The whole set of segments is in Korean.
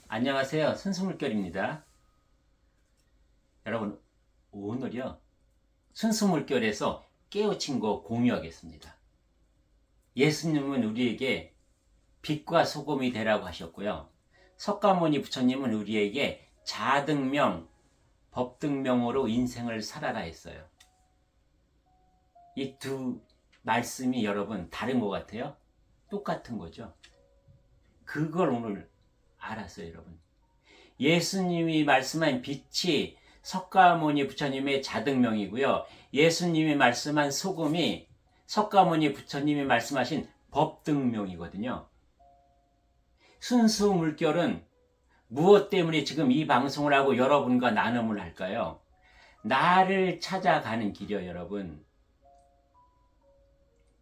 안녕하세요. 순수물결입니다. 여러분, 오늘요. 순수물결에서 깨우친 거 공유하겠습니다. 예수님은 우리에게 빛과 소금이 되라고 하셨고요. 석가모니 부처님은 우리에게 자등명, 법등명으로 인생을 살아라 했어요. 이 두 말씀이 여러분 다른 것 같아요? 똑같은 거죠. 그걸 오늘 알았어요, 여러분. 예수님이 말씀한 빛이 석가모니 부처님의 자등명이고요. 예수님이 말씀한 소금이 석가모니 부처님이 말씀하신 법등명이거든요. 순수 물결은 무엇 때문에 지금 이 방송을 하고 여러분과 나눔을 할까요? 나를 찾아가는 길이요, 여러분.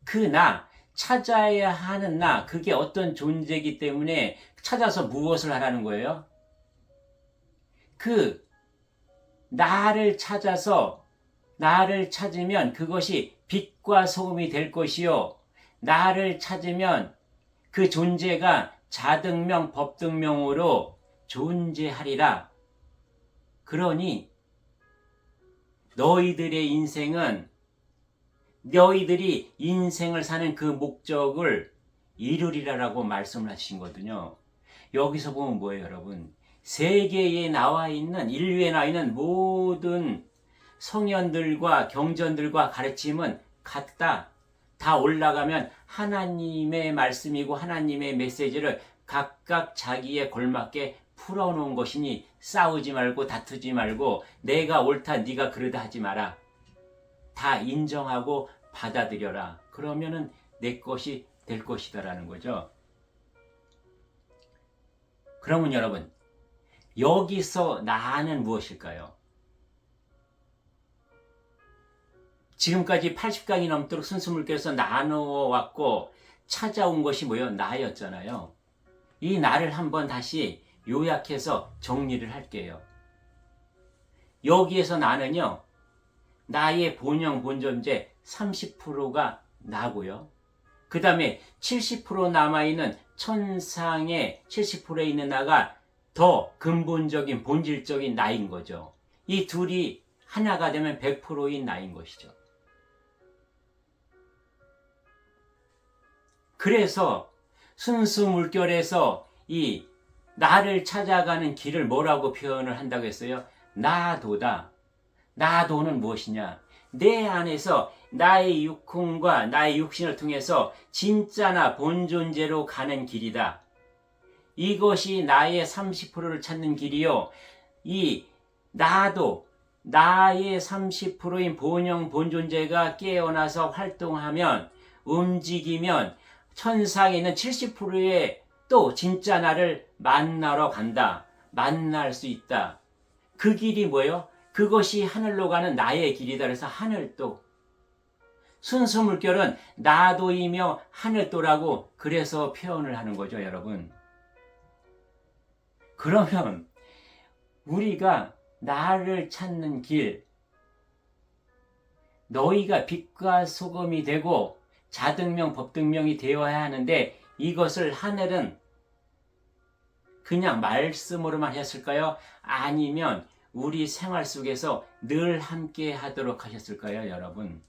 그 나, 찾아야 하는 나, 그게 어떤 존재이기 때문에 찾아서 무엇을 하라는 거예요? 그 나를 찾아서 나를 찾으면 그것이 빛과 소금이 될 것이요. 나를 찾으면 그 존재가 자등명, 법등명으로 존재하리라. 그러니 너희들의 인생은 너희들이 인생을 사는 그 목적을 이루리라라고 말씀을 하신 거거든요. 여기서 보면 뭐예요, 여러분? 세계에 나와 있는, 인류에 나와 있는 모든 성현들과 경전들과 가르침은 같다. 다 올라가면 하나님의 말씀이고 하나님의 메시지를 각각 자기에 걸맞게 풀어놓은 것이니 싸우지 말고 다투지 말고 내가 옳다 네가 그러다 하지 마라. 다 인정하고 받아들여라. 그러면은 내 것이 될 것이다라는 거죠. 그러면 여러분, 여기서 나는 무엇일까요? 지금까지 80강이 넘도록 순수물결에서 나누어 왔고 찾아온 것이 뭐예요? 나였잖아요. 이 나를 한번 다시 요약해서 정리를 할게요. 여기에서 나는요, 나의 본영, 본존재 30%가 나고요. 그 다음에 70% 남아있는 천상의 70%에 있는 나가 더 근본적인 본질적인 나인 거죠. 이 둘이 하나가 되면 100%인 나인 것이죠. 그래서 순수 물결에서 이 나를 찾아가는 길을 뭐라고 표현을 한다고 했어요? 나도다. 나도는 무엇이냐? 내 안에서 나의 육혼과 나의 육신을 통해서 진짜나 본존재로 가는 길이다. 이것이 나의 30%를 찾는 길이요. 이 나도 나의 30%인 본영 본존재가 깨어나서 활동하면 움직이면 천상에 있는 70%의 또 진짜 나를 만나러 간다. 만날 수 있다. 그 길이 뭐예요? 그것이 하늘로 가는 나의 길이다. 그래서 하늘도. 순수 물결은 나도이며 하늘도라고 그래서 표현을 하는 거죠, 여러분. 그러면 우리가 나를 찾는 길, 너희가 빛과 소금이 되고 자등명, 법등명이 되어야 하는데 이것을 하늘은 그냥 말씀으로만 했을까요? 아니면 우리 생활 속에서 늘 함께 하도록 하셨을까요, 여러분?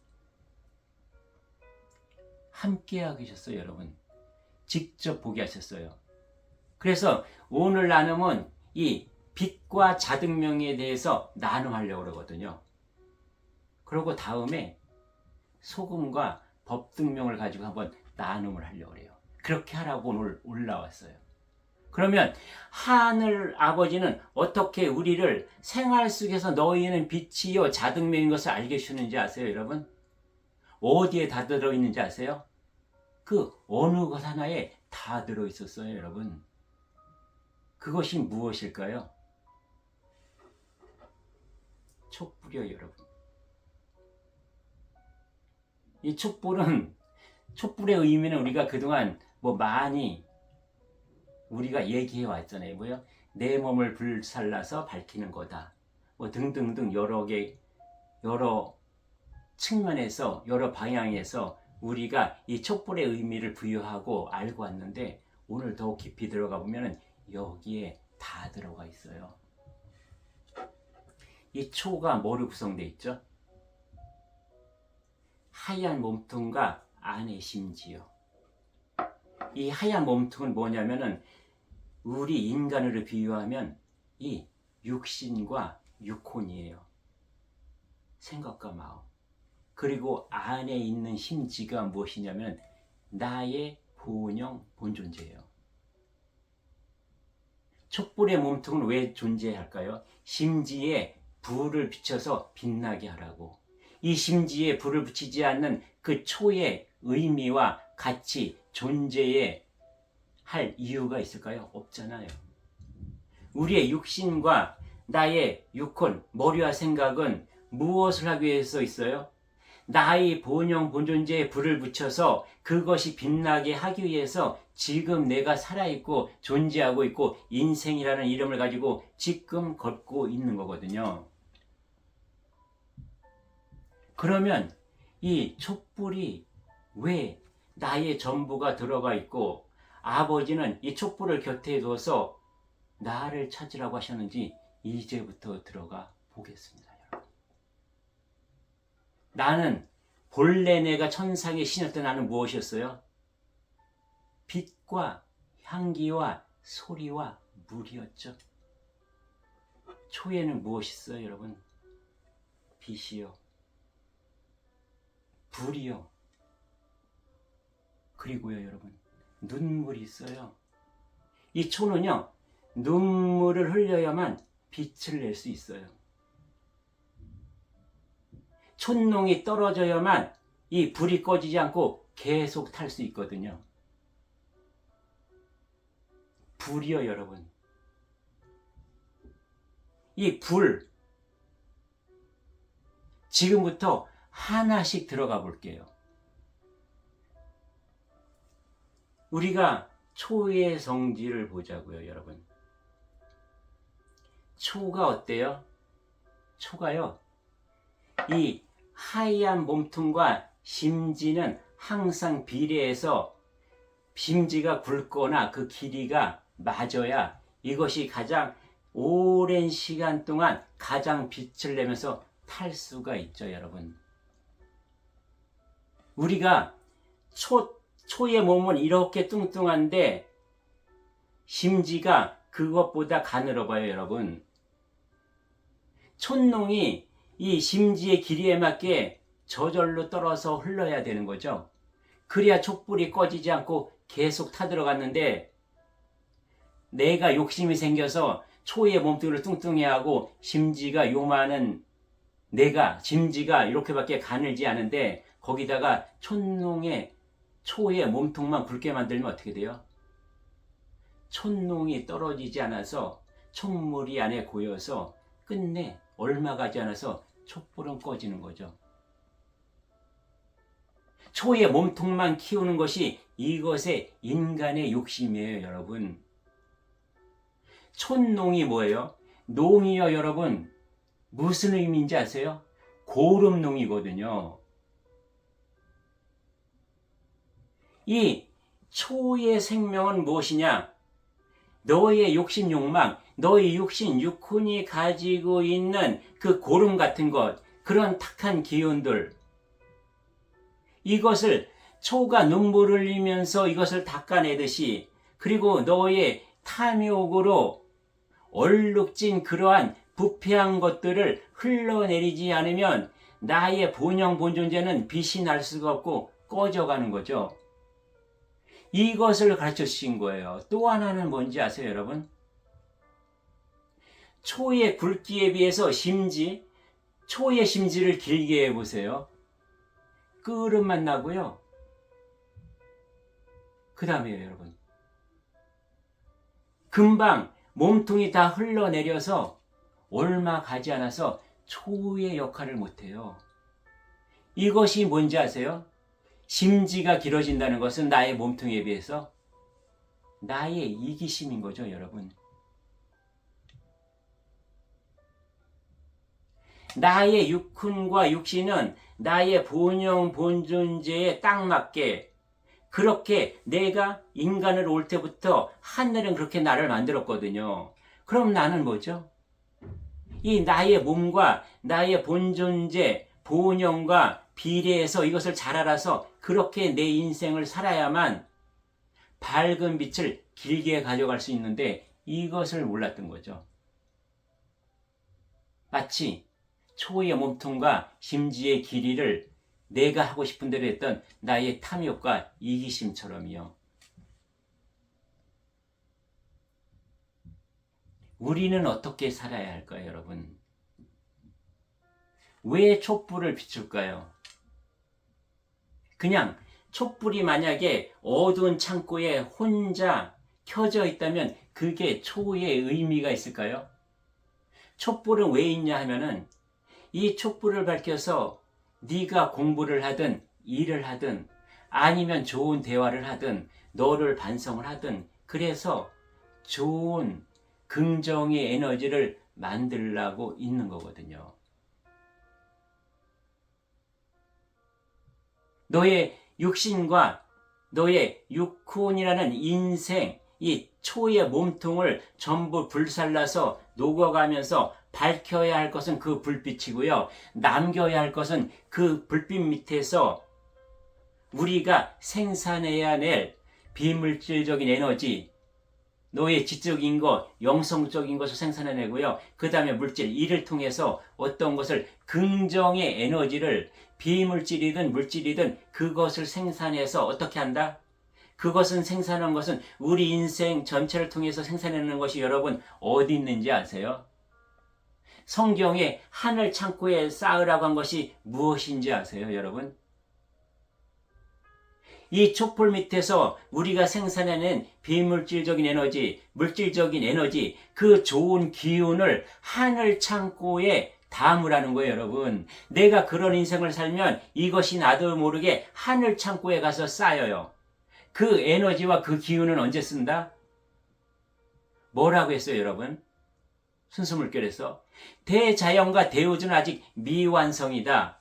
함께 하고 계셨어요, 여러분. 직접 보게 하셨어요. 그래서 오늘 나눔은 이 빛과 자등명에 대해서 나눔하려고 그러거든요. 그리고 다음에 소금과 법등명을 가지고 한번 나눔을 하려고 해요. 그렇게 하라고 오늘 올라왔어요. 그러면 하늘 아버지는 어떻게 우리를 생활 속에서 너희는 빛이요 자등명인 것을 알게 해주는지 아세요, 여러분? 어디에 다 들어있는지 아세요? 그 어느 것 하나에 다 들어있었어요, 여러분. 그것이 무엇일까요? 촛불이요, 여러분. 이 촛불의 의미는 우리가 그동안 많이 우리가 얘기해 왔잖아요. 뭐요? 내 몸을 불살라서 밝히는 거다. 등등등 여러 측면에서 여러 방향에서 우리가 이 촛불의 의미를 부여하고 알고 왔는데 오늘 더 깊이 들어가 보면은 여기에 다 들어가 있어요. 이 초가 뭐로 구성되어 있죠? 하얀 몸통과 안의 심지요. 이 하얀 몸통은 뭐냐면은 우리 인간으로 비유하면 이 육신과 육혼이에요. 생각과 마음. 그리고 안에 있는 심지가 무엇이냐면 나의 본영, 본존재예요. 촛불의 몸통은 왜 존재할까요? 심지에 불을 비춰서 빛나게 하라고. 이 심지에 불을 붙이지 않는 그 초의 의미와 가치, 존재에 할 이유가 있을까요? 없잖아요. 우리의 육신과 나의 육혼, 머리와 생각은 무엇을 하기 위해서 있어요? 나의 본영, 본존재에 불을 붙여서 그것이 빛나게 하기 위해서 지금 내가 살아있고 존재하고 있고 인생이라는 이름을 가지고 지금 걷고 있는 거거든요. 그러면 이 촛불이 왜 나의 전부가 들어가 있고 아버지는 이 촛불을 곁에 둬서 나를 찾으라고 하셨는지 이제부터 들어가 보겠습니다. 여러분. 나는 본래 내가 천상의 신이었던 나는 무엇이었어요? 빛과 향기와 소리와 물이었죠. 초에는 무엇이 있어요, 여러분? 빛이요, 불이요, 그리고요, 여러분, 눈물이 있어요. 이 초는요, 눈물을 흘려야만 빛을 낼 수 있어요. 촛농이 떨어져야만 이 불이 꺼지지 않고 계속 탈 수 있거든요. 불이요, 여러분. 이 불, 지금부터 하나씩 들어가 볼게요. 우리가 초의 성질을 보자고요, 여러분. 초가 어때요? 초가요, 이 하얀 몸통과 심지는 항상 비례해서 심지가 굵거나 그 길이가 맞아야 이것이 가장 오랜 시간 동안 가장 빛을 내면서 탈 수가 있죠, 여러분. 우리가 초의 몸은 이렇게 뚱뚱한데 심지가 그것보다 가늘어봐요, 여러분. 촛농이 이 심지의 길이에 맞게 저절로 떨어서 흘러야 되는 거죠. 그래야 촛불이 꺼지지 않고 계속 타들어갔는데 내가 욕심이 생겨서 초의 몸뚱이를 뚱뚱해 하고 심지가 요만한 내가 심지가 이렇게밖에 가늘지 않은데 거기다가 촛농의 초의 몸통만 굵게 만들면 어떻게 돼요? 촛농이 떨어지지 않아서 촛물이 안에 고여서 끝내 얼마 가지 않아서 촛불은 꺼지는 거죠. 초의 몸통만 키우는 것이 이것의 인간의 욕심이에요, 여러분. 촛농이 뭐예요? 농이요, 여러분. 무슨 의미인지 아세요? 고름농이거든요. 이 초의 생명은 무엇이냐? 너의 욕심 욕망, 너의 육신, 육혼이 가지고 있는 그 고름 같은 것, 그런 탁한 기운들, 이것을 초가 눈물을 흘리면서 이것을 닦아내듯이, 그리고 너의 탐욕으로 얼룩진 그러한 부패한 것들을 흘러내리지 않으면 나의 본영 본존재는 빛이 날 수가 없고 꺼져가는 거죠. 이것을 가르쳐 주신 거예요. 또 하나는 뭔지 아세요, 여러분? 초의 굵기에 비해서 심지, 초의 심지를 길게 해보세요. 끄름만 나고요. 그 다음에요, 여러분. 금방 몸통이 다 흘러내려서 얼마 가지 않아서 초의 역할을 못해요. 이것이 뭔지 아세요? 심지가 길어진다는 것은 나의 몸통에 비해서 나의 이기심인 거죠, 여러분. 나의 육훈과 육신은 나의 본영 본존재에 딱 맞게, 그렇게 내가 인간을 올 때부터 하늘은 그렇게 나를 만들었거든요. 그럼 나는 뭐죠? 이 나의 몸과 나의 본존재, 본영과 비례해서 이것을 잘 알아서 그렇게 내 인생을 살아야만 밝은 빛을 길게 가져갈 수 있는데 이것을 몰랐던 거죠. 마치 초의 몸통과 심지의 길이를 내가 하고 싶은 대로 했던 나의 탐욕과 이기심처럼요. 우리는 어떻게 살아야 할까요, 여러분? 왜 촛불을 비출까요? 그냥 촛불이 만약에 어두운 창고에 혼자 켜져 있다면 그게 초의 의미가 있을까요? 촛불은 왜 있냐 하면은 이 촛불을 밝혀서 네가 공부를 하든 일을 하든 아니면 좋은 대화를 하든 너를 반성을 하든 그래서 좋은 긍정의 에너지를 만들려고 있는 거거든요. 너의 육신과 너의 육혼이라는 인생, 이 초의 몸통을 전부 불살라서 녹아가면서 밝혀야 할 것은 그 불빛이고요. 남겨야 할 것은 그 불빛 밑에서 우리가 생산해야 낼 비물질적인 에너지, 너의 지적인 것, 영성적인 것을 생산해내고요. 그 다음에 물질, 이를 통해서 어떤 것을 긍정의 에너지를 비물질이든 물질이든 그것을 생산해서 어떻게 한다? 그것은 생산한 것은 우리 인생 전체를 통해서 생산해내는 것이 여러분 어디 있는지 아세요? 성경에 하늘 창고에 쌓으라고 한 것이 무엇인지 아세요, 여러분? 이 촛불 밑에서 우리가 생산해낸 비물질적인 에너지, 물질적인 에너지, 그 좋은 기운을 하늘 창고에 담으라는 거예요, 여러분. 내가 그런 인생을 살면 이것이 나도 모르게 하늘 창고에 가서 쌓여요. 그 에너지와 그 기운은 언제 쓴다? 뭐라고 했어요, 여러분? 순수물결에서 대자연과 대우주는 아직 미완성이다.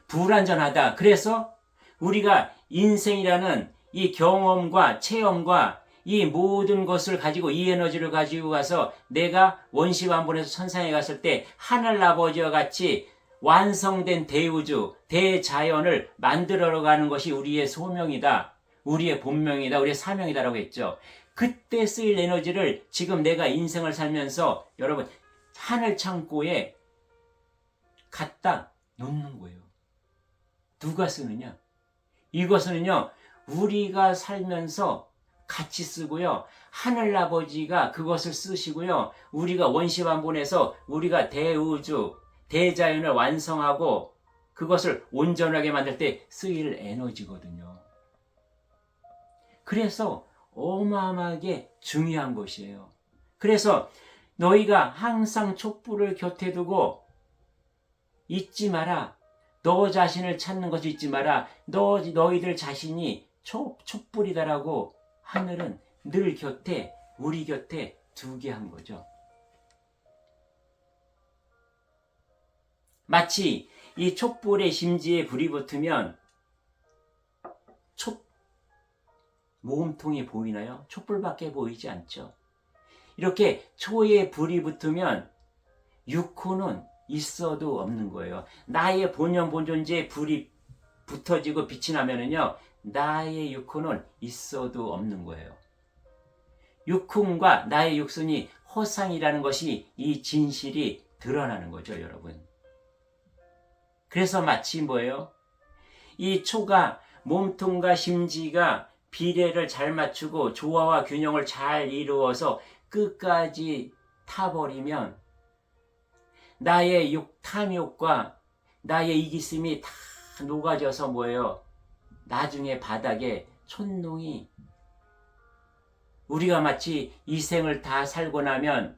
불완전하다. 그래서 우리가 인생이라는 이 경험과 체험과 이 모든 것을 가지고 이 에너지를 가지고 가서 내가 원시완본에서 천상에 갔을 때 하늘아버지와 같이 완성된 대우주, 대자연을 만들어 가는 것이 우리의 소명이다. 우리의 본명이다. 우리의 사명이다라고 했죠. 그때 쓰일 에너지를 지금 내가 인생을 살면서 여러분 하늘 창고에 갖다 놓는 거예요. 누가 쓰느냐? 이것은요, 우리가 살면서 같이 쓰고요. 하늘아버지가 그것을 쓰시고요. 우리가 원시완본에서 우리가 대우주, 대자연을 완성하고 그것을 온전하게 만들 때 쓰일 에너지거든요. 그래서 어마어마하게 중요한 것이에요. 그래서 너희가 항상 촛불을 곁에 두고 잊지 마라. 너 자신을 찾는 것을 잊지 마라. 너희들 자신이 촛불이다라고 하늘은 늘 곁에, 우리 곁에 두게 한 거죠. 마치 이 촛불의 심지에 불이 붙으면 모음통이 보이나요? 촛불밖에 보이지 않죠. 이렇게 초에 불이 붙으면 육호는 있어도 없는 거예요. 나의 본연 본존재에 불이 붙어지고 빛이 나면은요, 나의 육혼은 있어도 없는 거예요. 육혼과 나의 육순이 허상이라는 것이 이 진실이 드러나는 거죠, 여러분. 그래서 마치 뭐예요? 이 초가 몸통과 심지가 비례를 잘 맞추고 조화와 균형을 잘 이루어서 끝까지 타버리면 나의 탐욕과 나의 이기심이 다 녹아져서 뭐예요? 나중에 바닥에 촛농이 우리가 마치 이 생을 다 살고 나면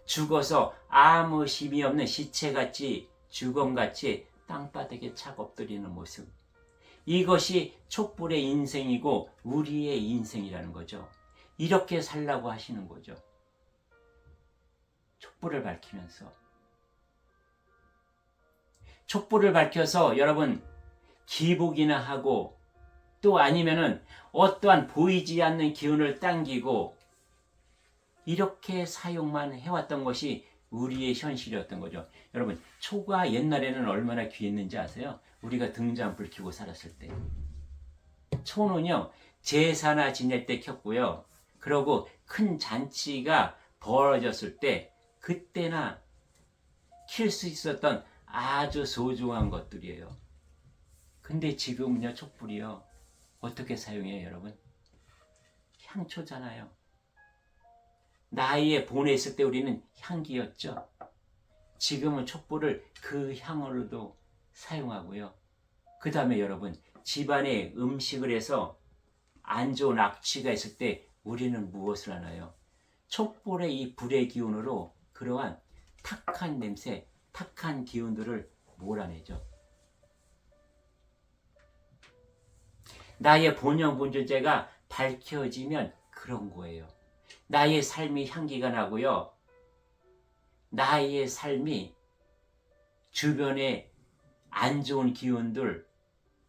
죽어서 아무 힘이 없는 시체같이 죽음같이 땅바닥에 착 엎드리는 모습. 이것이 촛불의 인생이고 우리의 인생이라는 거죠. 이렇게 살라고 하시는 거죠. 촛불을 밝히면서. 촛불을 밝혀서 여러분 기복이나 하고 또 아니면은 어떠한 보이지 않는 기운을 당기고 이렇게 사용만 해왔던 것이 우리의 현실이었던 거죠. 여러분, 초가 옛날에는 얼마나 귀했는지 아세요? 우리가 등잔불 켜고 살았을 때. 초는요, 제사나 지낼 때 켰고요. 그러고 큰 잔치가 벌어졌을 때 그때나 킬 수 있었던 아주 소중한 것들이에요. 근데 지금은요, 촛불이요. 어떻게 사용해요, 여러분? 향초잖아요. 나이에 보냈을 때 우리는 향기였죠. 지금은 촛불을 그 향으로도 사용하고요. 그 다음에 여러분, 집안에 음식을 해서 안 좋은 악취가 있을 때 우리는 무엇을 하나요? 촛불의 이 불의 기운으로 그러한 탁한 냄새, 탁한 기운들을 몰아내죠. 나의 본영 본존재가 밝혀지면 그런 거예요. 나의 삶이 향기가 나고요. 나의 삶이 주변에 안 좋은 기운들,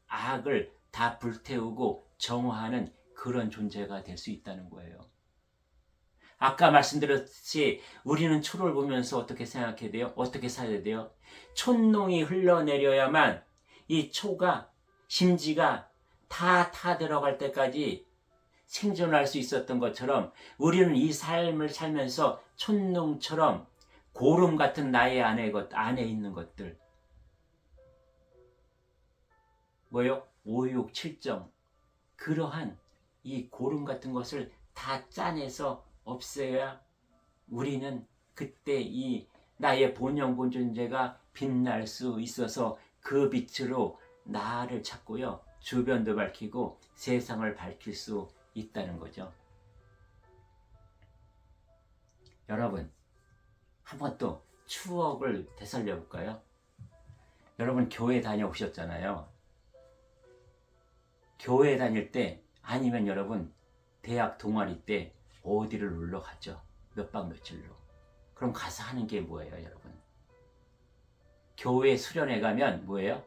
악을 다 불태우고 정화하는 그런 존재가 될 수 있다는 거예요. 아까 말씀드렸듯이 우리는 초를 보면서 어떻게 생각해야 돼요? 어떻게 살아야 돼요? 촛농이 흘러내려야만 이 초가 심지가 다 타들어갈 때까지 생존할 수 있었던 것처럼 우리는 이 삶을 살면서 촛농처럼 고름 같은 나의 안에 있는 것들 뭐요? 오육, 칠정 그러한 이 고름 같은 것을 다 짜내서 없애야 우리는 그때 이 나의 본영 본존재가 빛날 수 있어서 그 빛으로 나를 찾고요. 주변도 밝히고 세상을 밝힐 수 있다는 거죠. 여러분, 한번 또 추억을 되살려 볼까요? 여러분 교회 다녀오셨잖아요. 교회 다닐 때 아니면 여러분 대학 동아리 때 어디를 놀러 갔죠? 몇 박 며칠로. 그럼 가서 하는 게 뭐예요, 여러분? 교회 수련회 가면 뭐예요?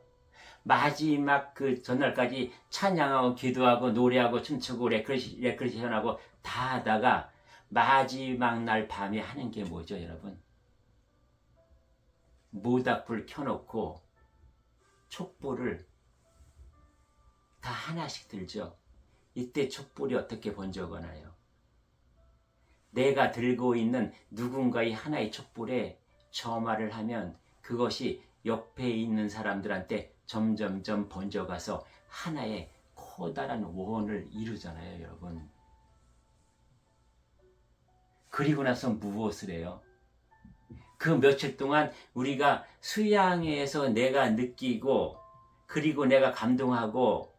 마지막 그 전날까지 찬양하고 기도하고 노래하고 춤추고 레크레이션하고 다 하다가 마지막 날 밤에 하는 게 뭐죠, 여러분? 모닥불 켜놓고 촛불을 다 하나씩 들죠. 이때 촛불이 어떻게 번져가나요? 내가 들고 있는 누군가의 하나의 촛불에 점화를 하면 그것이 옆에 있는 사람들한테 점점점 번져가서 하나의 커다란 원을 이루잖아요, 여러분. 그리고 나서 무엇을 해요? 그 며칠 동안 우리가 수양회에서 내가 느끼고 그리고 내가 감동하고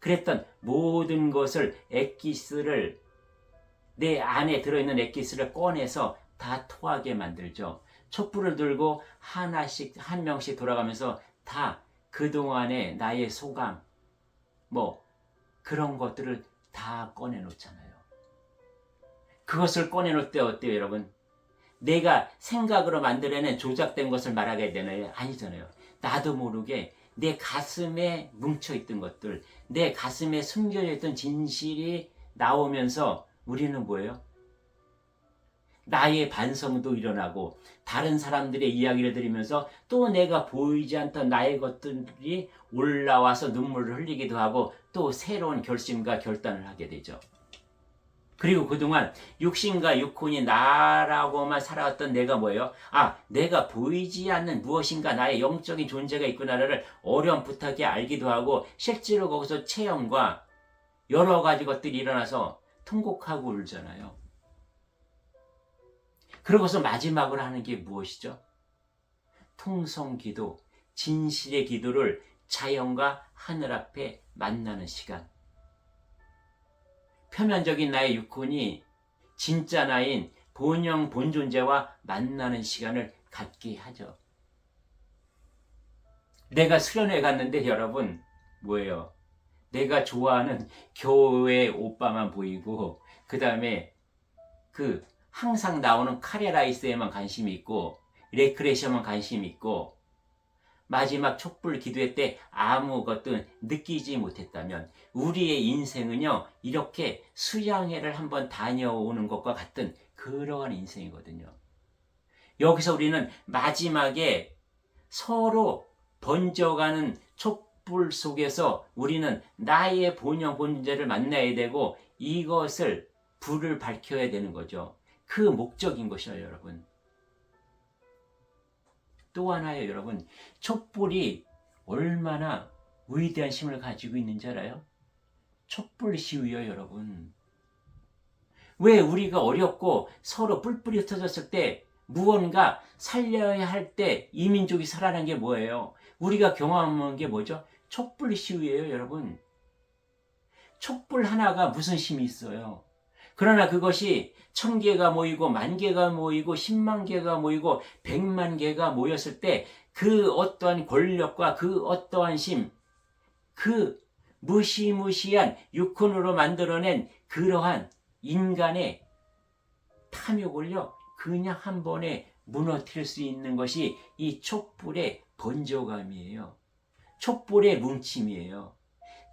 그랬던 모든 것을 엑기스를 내 안에 들어있는 엑기스를 꺼내서 다 토하게 만들죠. 촛불을 들고 하나씩 한 명씩 돌아가면서 다 그동안의 나의 소감 뭐 그런 것들을 다 꺼내놓잖아요. 그것을 꺼내놓을 때 어때요, 여러분? 내가 생각으로 만들어낸 조작된 것을 말하게 되나요? 아니잖아요. 나도 모르게 내 가슴에 뭉쳐있던 것들, 내 가슴에 숨겨져 있던 진실이 나오면서 우리는 뭐예요? 나의 반성도 일어나고 다른 사람들의 이야기를 들으면서 또 내가 보이지 않던 나의 것들이 올라와서 눈물을 흘리기도 하고 또 새로운 결심과 결단을 하게 되죠. 그리고 그동안 육신과 육혼이 나라고만 살아왔던 내가 뭐예요? 내가 보이지 않는 무엇인가 나의 영적인 존재가 있구나를 어렴풋하게 알기도 하고 실제로 거기서 체험과 여러 가지 것들이 일어나서 통곡하고 울잖아요. 그러고서 마지막으로 하는 게 무엇이죠? 통성기도, 진실의 기도를 자연과 하늘 앞에 만나는 시간. 표면적인 나의 육혼이 진짜 나인 본영 본존재와 만나는 시간을 갖게 하죠. 내가 수련회 갔는데 여러분 뭐예요? 내가 좋아하는 교회 오빠만 보이고 그 다음에 그 항상 나오는 카레라이스에만 관심이 있고 레크레이션만 관심이 있고 마지막 촛불 기도회 때 아무것도 느끼지 못했다면 우리의 인생은요 이렇게 수양회를 한번 다녀오는 것과 같은 그러한 인생이거든요. 여기서 우리는 마지막에 서로 번져가는 촛불 속에서 우리는 나의 본영 본체를 만나야 되고 이것을 불을 밝혀야 되는 거죠. 그 목적인 것이에요, 여러분. 또 하나요, 여러분. 촛불이 얼마나 위대한 힘을 가지고 있는지 알아요? 촛불 시위요, 여러분. 왜 우리가 어렵고 서로 뿔뿔이 흩어졌을 때 무언가 살려야 할 때 이 민족이 살아난 게 뭐예요? 우리가 경험한 게 뭐죠? 촛불 시위예요, 여러분. 촛불 하나가 무슨 힘이 있어요? 그러나 그것이 1000개가 모이고 10,000개가 모이고 100,000개가 모이고 1,000,000개가 모였을 때 그 어떠한 권력과 그 어떠한 힘, 그 무시무시한 육혼으로 만들어낸 그러한 인간의 탐욕을요 그냥 한 번에 무너뜨릴 수 있는 것이 이 촛불의 번져감이에요. 촛불의 뭉침이에요.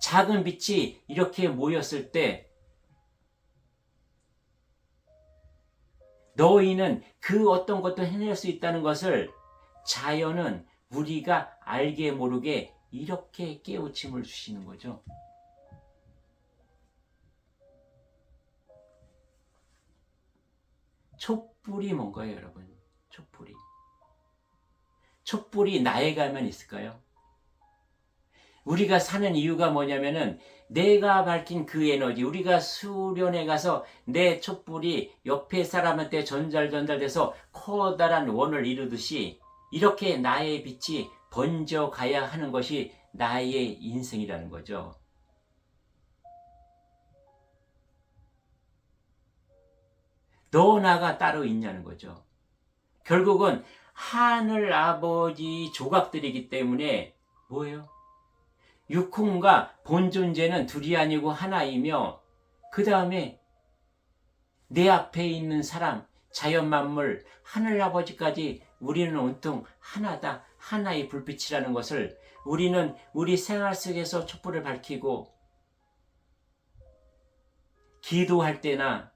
작은 빛이 이렇게 모였을 때 너희는 그 어떤 것도 해낼 수 있다는 것을 자연은 우리가 알게 모르게 이렇게 깨우침을 주시는 거죠. 촛불이 뭔가요, 여러분? 촛불이. 촛불이 나에게만 있을까요? 우리가 사는 이유가 뭐냐면은 내가 밝힌 그 에너지, 우리가 수련회 가서 내 촛불이 옆에 사람한테 전달돼서 커다란 원을 이루듯이 이렇게 나의 빛이 번져 가야 하는 것이 나의 인생이라는 거죠. 너 나가 따로 있냐는 거죠. 결국은 하늘 아버지 조각들이기 때문에 뭐예요? 육혼과 본존재는 둘이 아니고 하나이며 그 다음에 내 앞에 있는 사람, 자연 만물, 하늘 아버지까지 우리는 온통 하나다, 하나의 불빛이라는 것을 우리는 우리 생활 속에서 촛불을 밝히고 기도할 때나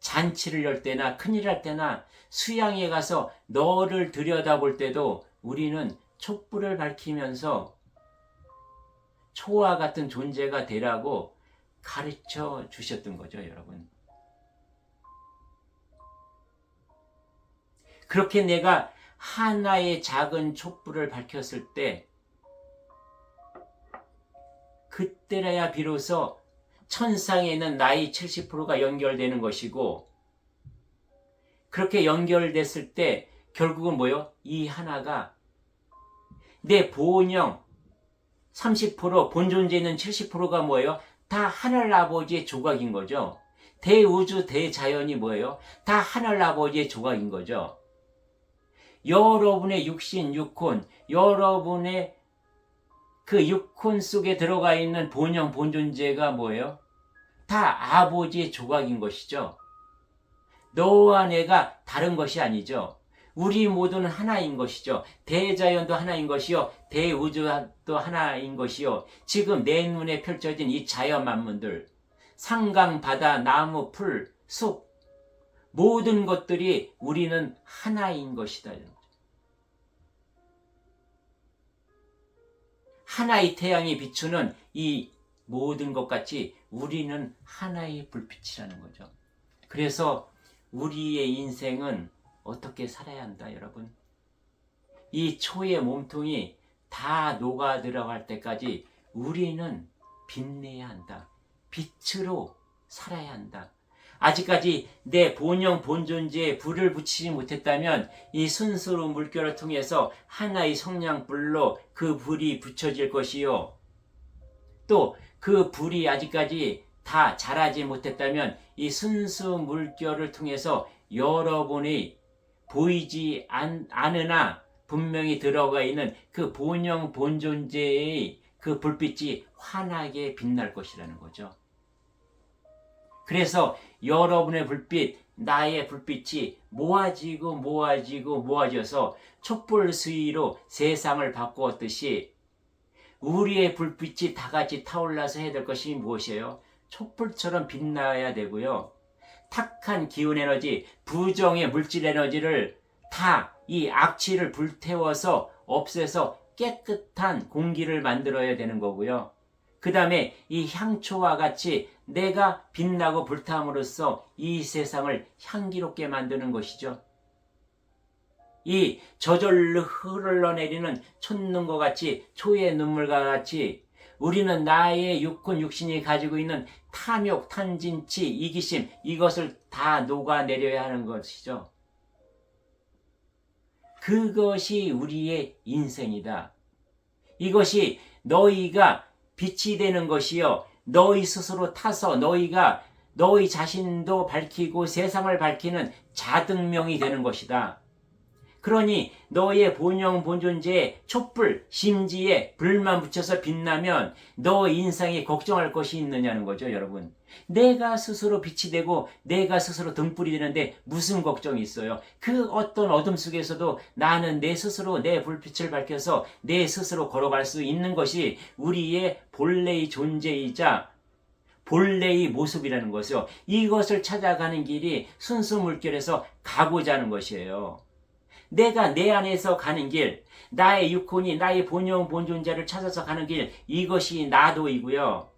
잔치를 열 때나 큰일 할 때나 수양에 가서 너를 들여다볼 때도 우리는 촛불을 밝히면서 초와 같은 존재가 되라고 가르쳐 주셨던 거죠, 여러분. 그렇게 내가 하나의 작은 촛불을 밝혔을 때 그때라야 비로소 천상에 있는 나의 70%가 연결되는 것이고 그렇게 연결됐을 때 결국은 뭐요? 이 하나가 내 본영 30% 본존재에 있는 70%가 뭐예요? 다 하늘 아버지의 조각인 거죠. 대우주 대자연이 뭐예요? 다 하늘 아버지의 조각인 거죠. 여러분의 육신 육혼, 여러분의 그 육혼 속에 들어가 있는 본영 본존재가 뭐예요? 다 아버지의 조각인 것이죠. 너와 내가 다른 것이 아니죠. 우리 모두는 하나인 것이죠. 대자연도 하나인 것이요. 대우주도 하나인 것이요. 지금 내 눈에 펼쳐진 이 자연 만물들, 산강, 바다, 나무, 풀, 숲, 모든 것들이 우리는 하나인 것이다. 하나의 태양이 비추는 이 모든 것 같이 우리는 하나의 불빛이라는 거죠. 그래서 우리의 인생은 어떻게 살아야 한다, 여러분? 이 초의 몸통이 다 녹아 들어갈 때까지 우리는 빛내야 한다. 빛으로 살아야 한다. 아직까지 내 본영 본존재에 불을 붙이지 못했다면 이 순수로 물결을 통해서 하나의 성냥불로 그 불이 붙여질 것이요. 또 그 불이 아직까지 다 자라지 못했다면 이 순수 물결을 통해서 여러분이 보이지 않으나 분명히 들어가 있는 그 본영 본존재의 그 불빛이 환하게 빛날 것이라는 거죠. 그래서 여러분의 불빛, 나의 불빛이 모아져서 촛불 수위로 세상을 바꾸었듯이 우리의 불빛이 다 같이 타올라서 해야 될 것이 무엇이에요? 촛불처럼 빛나야 되고요. 탁한 기운 에너지, 부정의 물질 에너지를 다 이 악취를 불태워서 없애서 깨끗한 공기를 만들어야 되는 거고요. 그 다음에 이 향초와 같이 내가 빛나고 불탐으로써 이 세상을 향기롭게 만드는 것이죠. 이 저절로 흘러내리는 촛능과 같이 초의 눈물과 같이 우리는 나의 육군 육신이 가지고 있는 탐욕, 탐진치, 이기심 이것을 다 녹아내려야 하는 것이죠. 그것이 우리의 인생이다. 이것이 너희가 빛이 되는 것이요. 너희 스스로 타서 너희가 너희 자신도 밝히고 세상을 밝히는 자등명이 되는 것이다. 그러니 너의 본영 본존재에 촛불 심지에 불만 붙여서 빛나면 너 인생에 걱정할 것이 있느냐는 거죠, 여러분. 내가 스스로 빛이 되고 내가 스스로 등불이 되는데 무슨 걱정이 있어요? 그 어떤 어둠 속에서도 나는 내 스스로 내 불빛을 밝혀서 내 스스로 걸어갈 수 있는 것이 우리의 본래의 존재이자 본래의 모습이라는 것이요. 이것을 찾아가는 길이 순수 물결에서 가고자 하는 것이에요. 내가 내 안에서 가는 길, 나의 육혼이 나의 본영 본존재를 찾아서 가는 길, 이것이 나도이고요.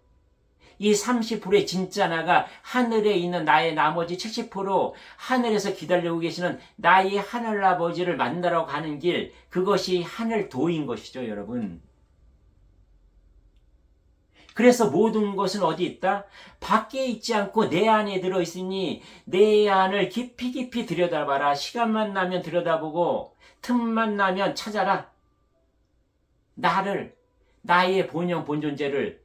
이 30%의 진짜 나가 하늘에 있는 나의 나머지 70% 하늘에서 기다리고 계시는 나의 하늘아버지를 만나러 가는 길, 그것이 하늘도인 것이죠, 여러분. 그래서 모든 것은 어디 있다? 밖에 있지 않고 내 안에 들어있으니 내 안을 깊이 깊이 들여다봐라. 시간만 나면 들여다보고 틈만 나면 찾아라. 나를, 나의 본영 본존재를.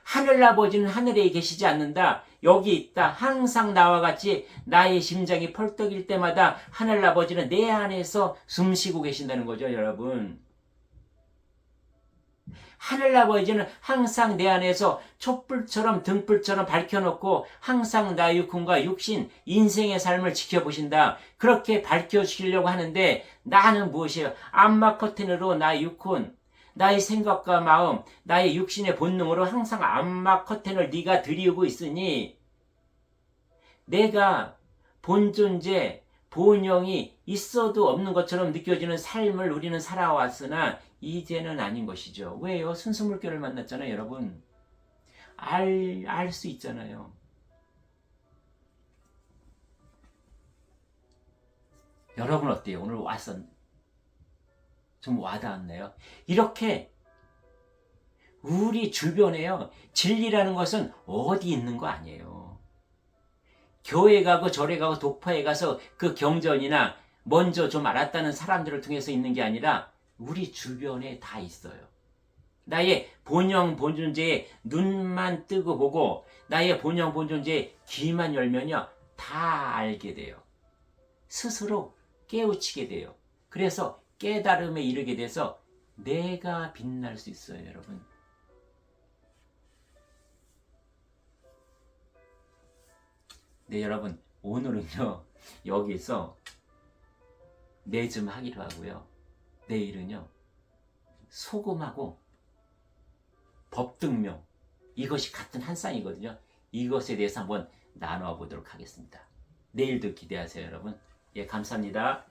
하늘아버지는 하늘에 계시지 않는다. 여기 있다. 항상 나와 같이 나의 심장이 펄떡일 때마다 하늘아버지는 내 안에서 숨쉬고 계신다는 거죠, 여러분. 하늘아버지는 항상 내 안에서 촛불처럼 등불처럼 밝혀놓고 항상 나의 육혼과 육신, 인생의 삶을 지켜보신다. 그렇게 밝혀주시려고 하는데 나는 무엇이에요? 암막 커튼으로 나의 육혼, 나의 생각과 마음, 나의 육신의 본능으로 항상 암막 커튼을 네가 들이우고 있으니 내가 본존재, 본영이 있어도 없는 것처럼 느껴지는 삶을 우리는 살아왔으나 이제는 아닌 것이죠. 왜요? 순수물결을 만났잖아요, 여러분. 알 수 있잖아요. 여러분 어때요? 오늘 와서 좀 와닿았네요. 이렇게 우리 주변에요. 진리라는 것은 어디 있는 거 아니에요. 교회 가고 절에 가고 독파에 가서 그 경전이나 먼저 좀 알았다는 사람들을 통해서 있는 게 아니라 우리 주변에 다 있어요. 나의 본영 본존재에 눈만 뜨고 보고 나의 본영 본존재에 귀만 열면요. 다 알게 돼요. 스스로 깨우치게 돼요. 그래서 깨달음에 이르게 돼서 내가 빛날 수 있어요, 여러분. 네, 여러분. 오늘은요. 여기서 네 좀 하기로 하고요. 내일은요. 소금하고 법등명 이것이 같은 한 쌍이거든요. 이것에 대해서 한번 나눠 보도록 하겠습니다. 내일도 기대하세요, 여러분. 예, 감사합니다.